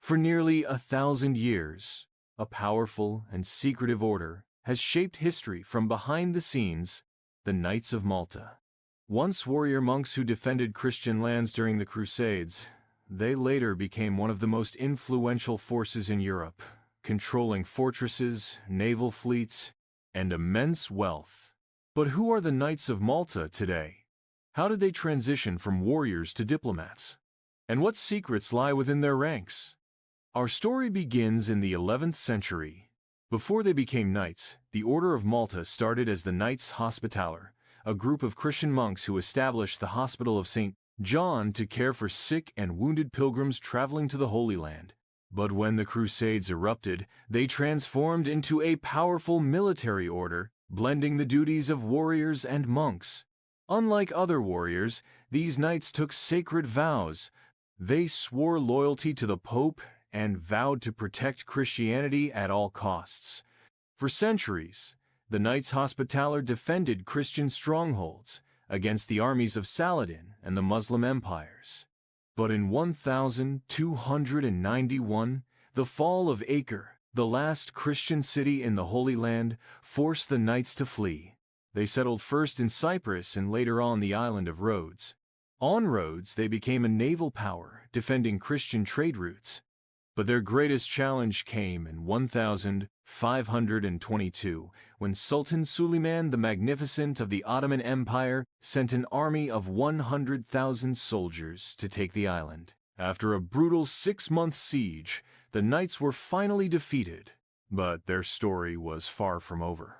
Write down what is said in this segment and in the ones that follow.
For nearly 1,000 years, a powerful and secretive order has shaped history from behind the scenes, the Knights of Malta. Once warrior monks who defended Christian lands during the Crusades, they later became one of the most influential forces in Europe, controlling fortresses, naval fleets, and immense wealth. But who are the Knights of Malta today? How did they transition from warriors to diplomats? And what secrets lie within their ranks? Our story begins in the 11th century. Before they became knights, the Order of Malta started as the Knights Hospitaller, a group of Christian monks who established the Hospital of St. John to care for sick and wounded pilgrims traveling to the Holy Land. But when the Crusades erupted, they transformed into a powerful military order, blending the duties of warriors and monks. Unlike other warriors, these knights took sacred vows. They swore loyalty to the Pope and vowed to protect Christianity at all costs. For centuries, the Knights Hospitaller defended Christian strongholds against the armies of Saladin and the Muslim empires. But in 1291, the fall of Acre, the last Christian city in the Holy Land, forced the knights to flee. They settled first in Cyprus and later on the island of Rhodes. On Rhodes, they became a naval power, defending Christian trade routes. But their greatest challenge came in 1522, when Sultan Suleiman the Magnificent of the Ottoman Empire sent an army of 100,000 soldiers to take the island. After a brutal 6-month siege, the knights were finally defeated, but their story was far from over.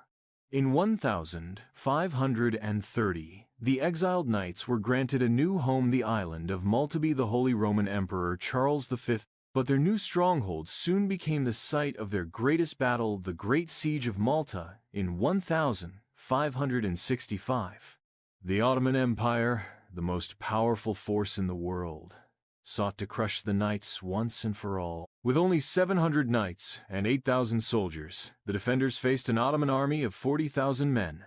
In 1530, the exiled knights were granted a new home, the island of Malta, by the Holy Roman Emperor Charles V. But their new stronghold soon became the site of their greatest battle, the Great Siege of Malta, in 1565. The Ottoman Empire, the most powerful force in the world, sought to crush the knights once and for all. With only 700 knights and 8,000 soldiers, the defenders faced an Ottoman army of 40,000 men.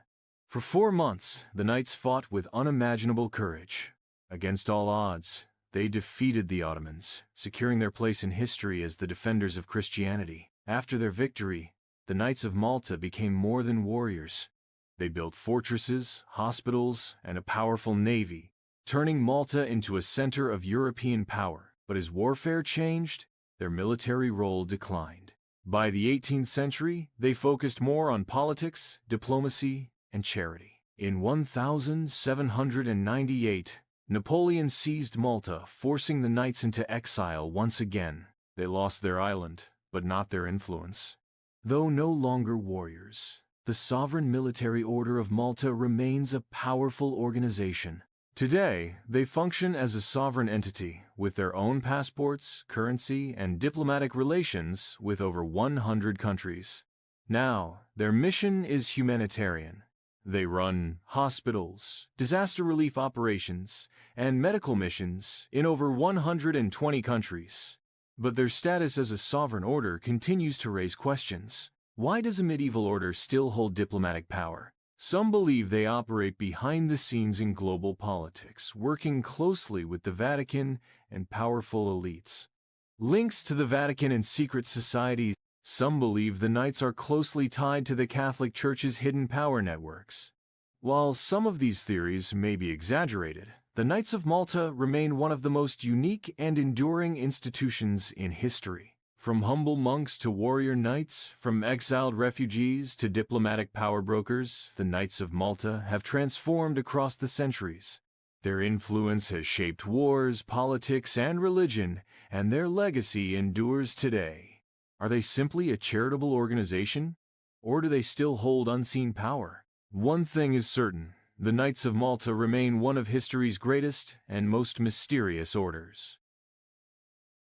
For 4 months, the knights fought with unimaginable courage. Against all odds, they defeated the Ottomans, securing their place in history as the defenders of Christianity. After their victory, the Knights of Malta became more than warriors. They built fortresses, hospitals, and a powerful navy, turning Malta into a center of European power. But as warfare changed, their military role declined. By the 18th century, they focused more on politics, diplomacy, and charity. In 1798, Napoleon seized Malta, forcing the knights into exile once again. They lost their island, but not their influence. Though no longer warriors, the sovereign military order of Malta remains a powerful organization. Today, they function as a sovereign entity, with their own passports, currency, and diplomatic relations with over 100 countries. Now, their mission is humanitarian. They run hospitals, disaster relief operations, and medical missions in over 120 countries. But their status as a sovereign order continues to raise questions. Why does a medieval order still hold diplomatic power? Some believe they operate behind the scenes in global politics, working closely with the Vatican and powerful elites. Links to the Vatican and secret societies. Some believe the knights are closely tied to the Catholic Church's hidden power networks. While some of these theories may be exaggerated, the Knights of Malta remain one of the most unique and enduring institutions in history. From humble monks to warrior knights, from exiled refugees to diplomatic power brokers, the Knights of Malta have transformed across the centuries. Their influence has shaped wars, politics, and religion, and their legacy endures today. Are they simply a charitable organization, or do they still hold unseen power? One thing is certain, the Knights of Malta remain one of history's greatest and most mysterious orders.